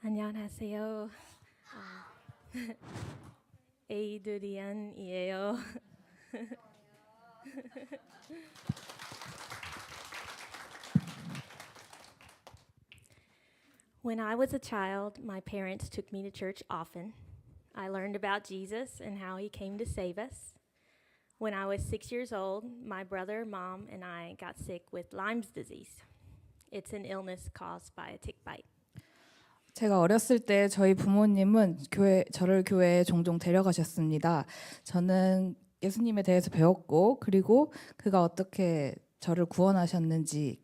안녕하세요. 에이드리안이에요. When I was a child, my parents took me to church often. I learned about Jesus and how he came to save us. When I was 6 years old, my brother, mom, and I got sick with Lyme's disease. It's an illness caused by a tick bite. 제가 어렸을 때 저희 부모님은 저를 교회에 종종 데려가셨습니다. 저는 예수님에 대해서 배웠고, 그리고 그가 어떻게 저를 구원하셨는지에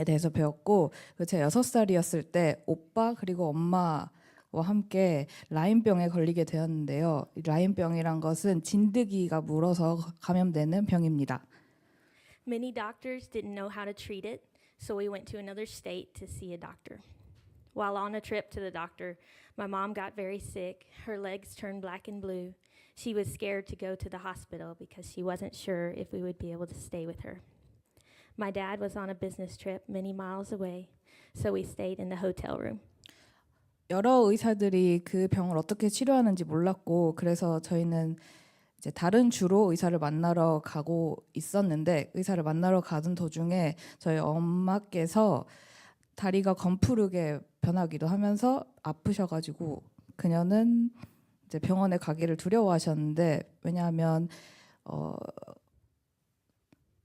대해서 배웠고, 제가 6살이었을 때 오빠 그리고 엄마와 함께 라임병에 걸리게 되었는데요. 이 라임병이란 것은 진드기가 물어서 감염되는 병입니다. Many doctors didn't know how to treat it, so we went to another state to see a doctor. While on a trip to the doctor, my mom got very sick. Her legs turned black and blue. She was scared to go to the hospital because she wasn't sure if we would be able to stay with her. My dad was on a business trip many miles away, so we stayed in the hotel room. 여러 의사들이 그 병을 어떻게 치료하는지 몰랐고, 그래서 저희는 이제 다른 주로 의사를 만나러 가고 있었는데, 의사를 만나러 가던 도중에 저희 엄마께서 다리가 검푸르게 변하기도 하면서 아프셔가지고 그녀는 이제 병원에 가기를 두려워하셨는데, 왜냐하면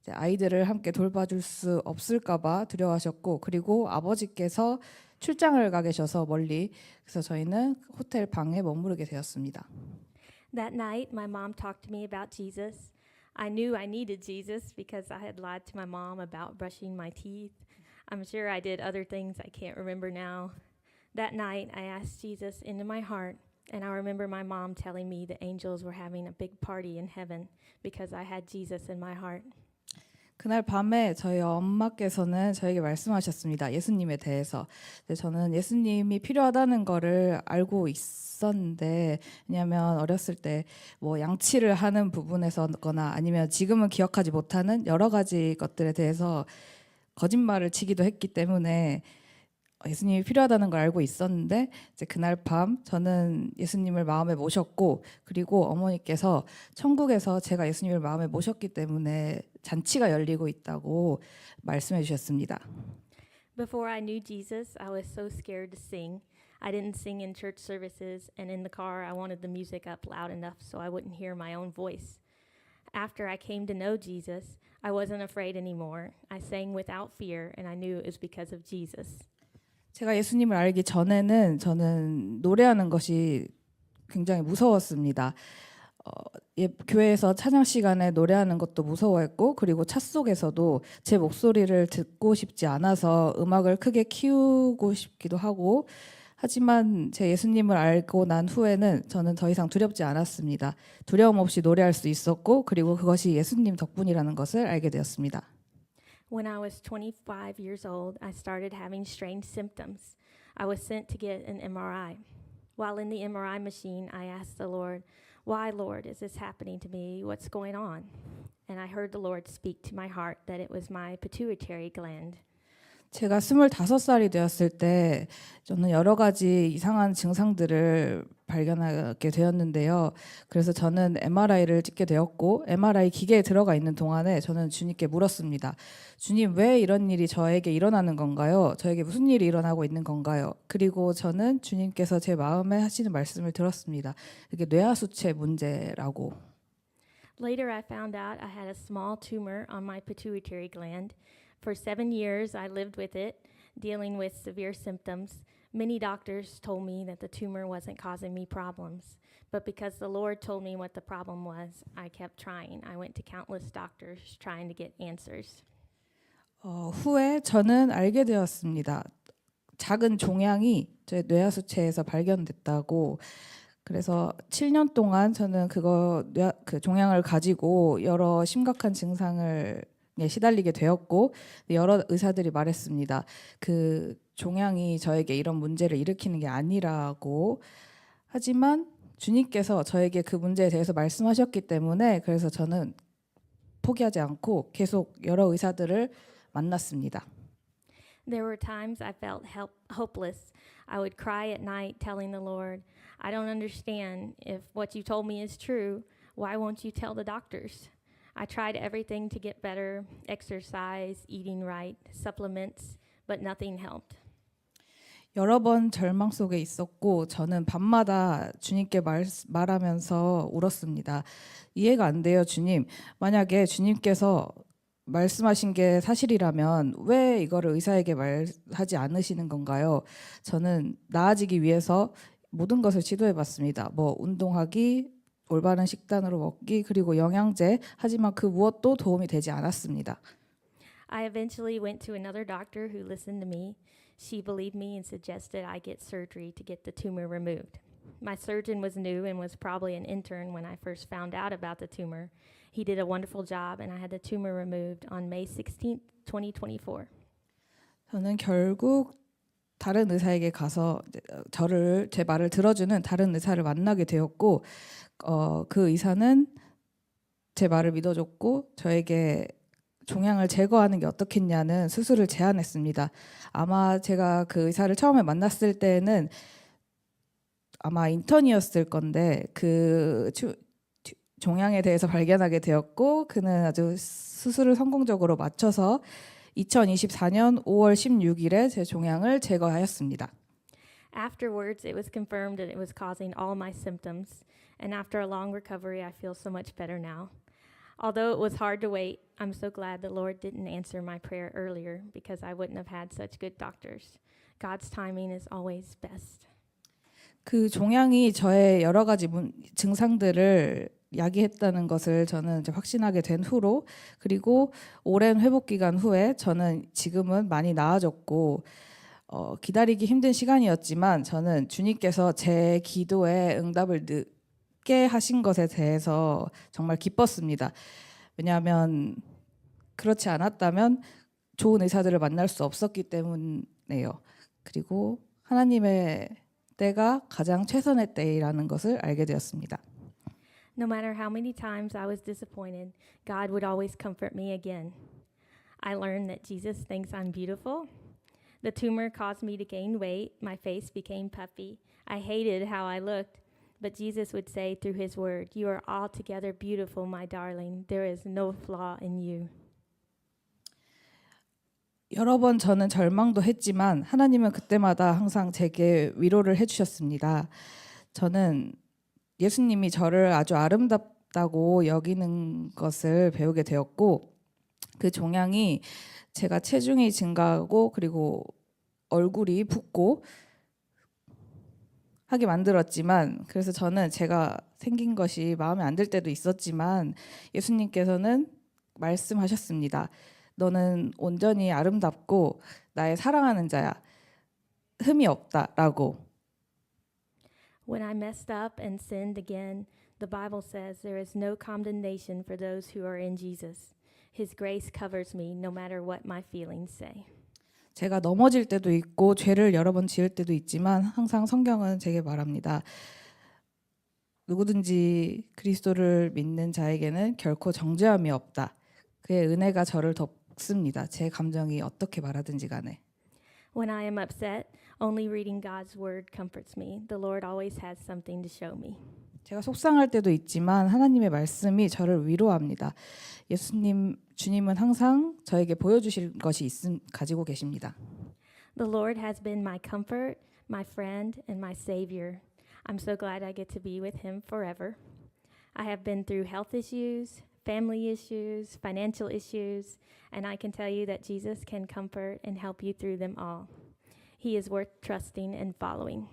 이제 아이들을 함께 돌봐줄 수 없을까봐 두려워하셨고, 그리고 아버지께서 출장을 가 계셔서 멀리, 그래서 저희는 호텔 방에 머무르게 되었습니다. That night, my mom talked to me about Jesus. I knew I needed Jesus because I had lied to my mom about brushing my teeth. I'm sure I did other things I can't remember now. That night, I asked Jesus into my heart, and I remember my mom telling me the angels were having a big party in heaven because I had Jesus in my heart. 그날 밤에 저희 엄마께서는 저에게 말씀하셨습니다. 예수님에 대해서. 저는 예수님이 필요하다는 거를 알고 있었는데, 왜냐하면 어렸을 때 뭐 양치를 하는 부분에서거나 아니면 지금은 기억하지 못하는 여러 가지 것들에 대해서 거짓말을 치기도 했기 때문에 예수님이 필요하다는 걸 알고 있었는데, 이제 그날 밤 저는 예수님을 마음에 모셨고, 그리고 어머니께서 천국에서 제가 예수님을 마음에 모셨기 때문에 잔치가 열리고 있다고 말씀해 주셨습니다. Before I knew Jesus, I was so scared to sing. I didn't sing in church services, and in the car, I wanted the music up loud enough so I wouldn't hear my own voice. After I came to know Jesus, I wasn't afraid anymore. I sang without fear, and I knew it was because of Jesus. 제가 예수님을 알기 전에는 저는 노래하는 것이 굉장히 무서웠습니다. 교회에서 찬양 시간에 노래하는 것도 무서워했고, 그리고 차 속에서도 제 목소리를 듣고 싶지 않아서 음악을 크게 키우고 싶기도 하고, 하지만 제 예수님을 알고 난 후에는 저는 더 이상 두렵지 않았습니다. 두려움 없이 노래할 수 있었고, 그리고 그것이 예수님 덕분이라는 것을 알게 되었습니다. When I was 25 years old, I started having strange symptoms. I was sent to get an MRI. While in the MRI machine, I asked the Lord, "Why, Lord, is this happening to me? What's going on?" And I heard the Lord speak to my heart that it was my pituitary gland. 제가 25살이 되었을 때 저는 여러 가지 이상한 증상들을 발견하게 되었는데요. 그래서 저는 MRI를 찍게 되었고, MRI 기계에 들어가 있는 동안에 저는 주님께 물었습니다. 주님, 왜 이런 일이 저에게 일어나는 건가요? 저에게 무슨 일이 일어나고 있는 건가요? 그리고 저는 주님께서 제 마음에 하시는 말씀을 들었습니다. 이게 뇌하수체 문제라고. Later, I found out I had a small tumor on my pituitary gland. For 7 years, I lived with it, dealing with severe symptoms. Many doctors told me that the tumor wasn't causing me problems. But because the Lord told me what the problem was, I kept trying. I went to countless doctors trying to get answers. 후에 저는 알게 되었습니다. 작은 종양이 제 뇌하수체에서 발견됐다고. 그래서 7년 동안 저는 그 종양을 가지고 여러 심각한 증상을 시달리게 되었고, 여러 의사들이 말했습니다. 그 종양이 저에게 이런 문제를 일으키는 게 아니라고. 하지만 주님께서 저에게 그 문제에 대해서 말씀하셨기 때문에, 그래서 저는 포기하지 않고 계속 여러 의사들을 만났습니다. There were times I felt hopeless. I would cry at night telling the Lord, I don't understand. If what you told me is true, why won't you tell the doctors? I tried everything to get better, exercise, eating right, supplements, but nothing helped. 여러 번 절망 속에 있었고 저는 밤마다 주님께 말하면서 울었습니다. 이해가 안 돼요, 주님. 만약에 주님께서 말씀하신 게 사실이라면 왜 이거를 의사에게 말하지 않으시는 건가요? 저는 나아지기 위해서 모든 것을 시도해 봤습니다. 운동하기, 올바른 식단으로 먹기, 그리고 영양제. 하지만 그 무엇도 도움이 되지 않았습니다. I eventually went to another doctor who listened to me. She believed me and suggested I get surgery to get the tumor removed. My surgeon was new and was probably an intern when I first found out about the tumor. He did a wonderful job and I had the tumor removed on May 16th, 2024. 저는 결국 다른 의사에게 가서 제 말을 들어주는 다른 의사를 만나게 되었고 그 의사는 제 말을 믿어줬고 저에게 종양을 제거하는 게 어떻겠냐는 수술을 제안했습니다. 아마 제가 그 의사를 처음에 만났을 때는 아마 인턴이었을 건데 그 종양에 대해서 발견하게 되었고 그는 아주 수술을 성공적으로 마쳐서 2024년 5월 16일에 제 종양을 제거하였습니다. Afterwards, it was confirmed that it was causing all my symptoms, and after a long recovery, I feel so much better now. Although it was hard to wait, I'm so glad the Lord didn't answer my prayer earlier because I wouldn't have had such good doctors. God's timing is always best. 그 종양이 저의 여러 가지 증상들을 야기했다는 것을 저는 이제 확신하게 된 후로 그리고 오랜 회복 기간 후에 저는 지금은 많이 나아졌고 기다리기 힘든 시간이었지만 저는 주님께서 제 기도에 응답을 늦게 하신 것에 대해서 정말 기뻤습니다. 왜냐하면 그렇지 않았다면 좋은 의사들을 만날 수 없었기 때문에요. 그리고 하나님의 때가 가장 최선의 때이라는 것을 알게 되었습니다. No matter how many times I was disappointed, God would always comfort me again. I learned that Jesus thinks I'm beautiful. The tumor caused me to gain weight. My face became puffy. I hated how I looked. But Jesus would say through his word, "You are altogether beautiful, my darling. There is no flaw in you." 여러 번 저는 절망도 했지만 하나님은 그때마다 항상 제게 위로를 해주셨습니다. 저는 예수님이 저를 아주 아름답다고 여기는 것을 배우게 되었고 그 종양이 제가 체중이 증가하고 그리고 얼굴이 붓고 하게 만들었지만 그래서 저는 제가 생긴 것이 마음에 안 들 때도 있었지만 예수님께서는 말씀하셨습니다. 너는 온전히 아름답고 나의 사랑하는 자야. 흠이 없다라고. When I messed up and sinned again, the Bible says there is no condemnation for those who are in Jesus. His grace covers me no matter what my feelings say. 제가 넘어질 때도 있고 죄를 여러 번 지을 때도 있지만 항상 성경은 제게 말합니다. 누구든지 그리스도를 믿는 자에게는 결코 정죄함이 없다. 그의 은혜가 저를 덮습니다. 제 감정이 어떻게 말하든지 간에. When I am upset, only reading God's word comforts me. The Lord always has something to show me. 제가 속상할 때도 있지만 하나님의 말씀이 저를 위로합니다. 주님은 항상 저에게 보여주실 것이 가지고 계십니다. The Lord has been my comfort, my friend, and my savior. I'm so glad I get to be with him forever. I have been through health issues, family issues, financial issues, and I can tell you that Jesus can comfort and help you through them all. He is worth trusting and following.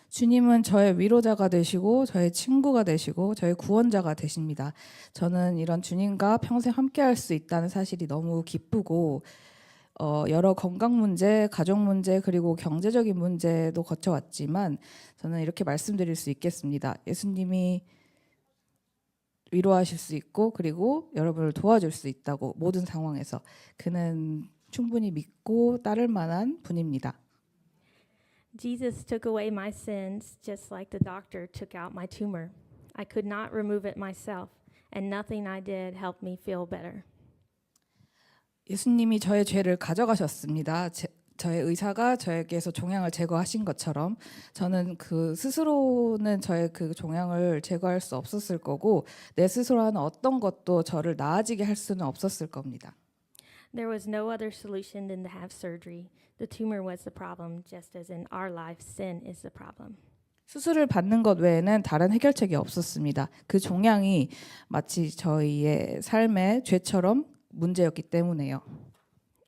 주님은 저의 위로자가 되시고 저의 친구가 되시고 저의 구원자가 되십니다. 저는 이런 주님과 평생 함께할 수 있다는 사실이 너무 기쁘고 여러 건강 문제, 가족 문제 그리고 경제적인 문제도 거쳐왔지만 저는 이렇게 말씀드릴 수 있겠습니다. 예수님이 위로하실 수 있고 그리고 여러분을 도와줄 수 있다고 모든 상황에서 그는 충분히 믿고 따를 만한 분입니다. Jesus took away my sins just like the doctor took out my tumor. I could not remove it myself, and nothing I did helped me feel better. 예수님이 저의 죄를 가져가셨습니다. 저의 의사가 저에게서 종양을 제거하신 것처럼 저는 그 스스로는 저의 그 종양을 제거할 수 없었을 거고 내 스스로 하는 어떤 것도 저를 나아지게 할 수는 없었을 겁니다. There was no other solution than to have surgery. The tumor was the problem, just as in our life, sin is the problem. 수술을 받는 것 외에는 다른 해결책이 없었습니다. 그 종양이 마치 저희의 삶의 죄처럼 문제였기 때문에요.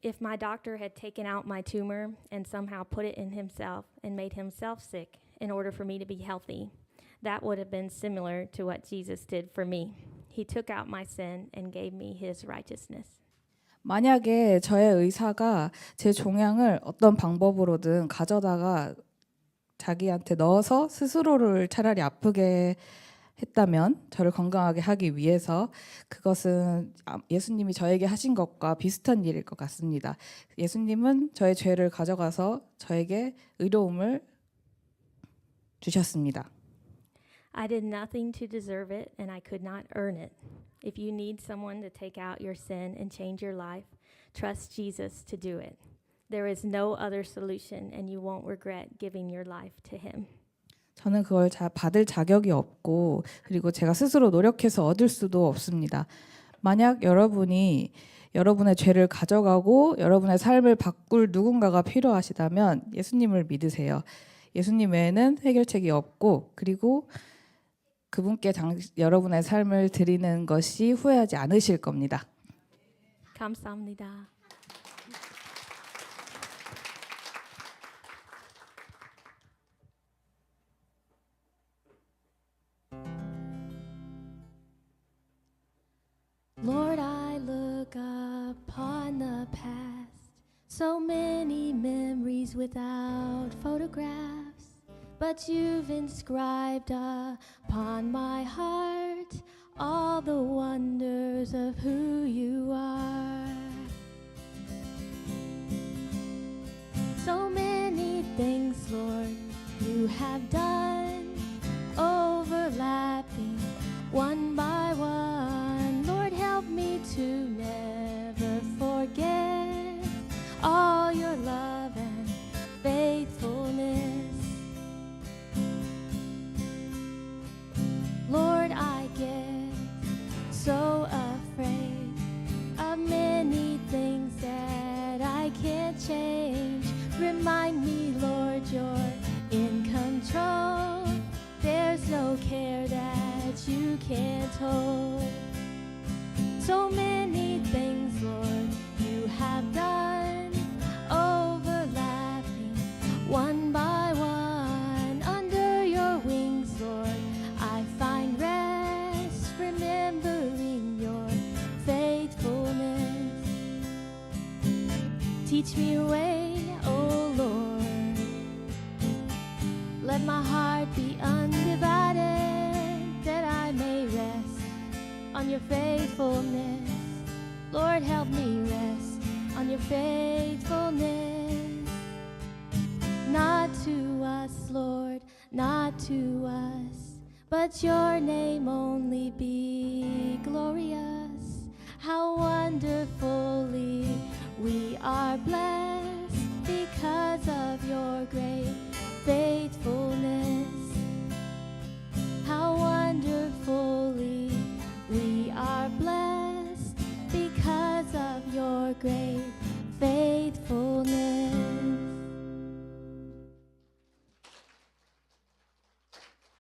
If my doctor had taken out my tumor and somehow put it in himself and made himself sick in order for me to be healthy, that would have been similar to what Jesus did for me. He took out my sin and gave me his righteousness. 만약에 저의 의사가 제 종양을 어떤 방법으로든 가져다가 자기한테 넣어서 스스로를 차라리 아프게 했다면 저를 건강하게 하기 위해서 그것은 예수님이 저에게 하신 것과 비슷한 일일 것 같습니다. 예수님은 저의 죄를 가져가서 저에게 의로움을 주셨습니다. I did nothing to deserve it, and I could not earn it. If you need someone to take out your sin and change your life, trust Jesus to do it. There is no other solution, and you won't regret giving your life to him. 저는 그걸 받을 자격이 없고 그리고 제가 스스로 노력해서 얻을 수도 없습니다. 만약 여러분이 여러분의 죄를 가져가고 여러분의 삶을 바꿀 누군가가 필요하시다면 예수님을 믿으세요. 예수님 외에는 해결책이 없고 그리고 그분께 여러분의 삶을 드리는 것이 후회하지 않으실 겁니다. 감사합니다. Lord, I look upon the past, so many memories without photographs, but you've inscribed upon my heart all the wonders of who you are. So many things, Lord, you have done, overlapping one by one. Lord, help me to never forget all your love and faithfulness. Lord, I get so afraid of many things that I can't change. Remind me, Lord, you're in control. There's no care that you can't hold. So many things, Lord, you have done, overlapping one by one. Under your wings, Lord, I find rest, remembering your faithfulness. Teach me your way, oh Lord. Let my heart be undivided, that I may rest on your faithfulness. Lord, help me rest on your faithfulness. Not to us, Lord, not to us, but your name only be glorious. How wonderfully we are blessed.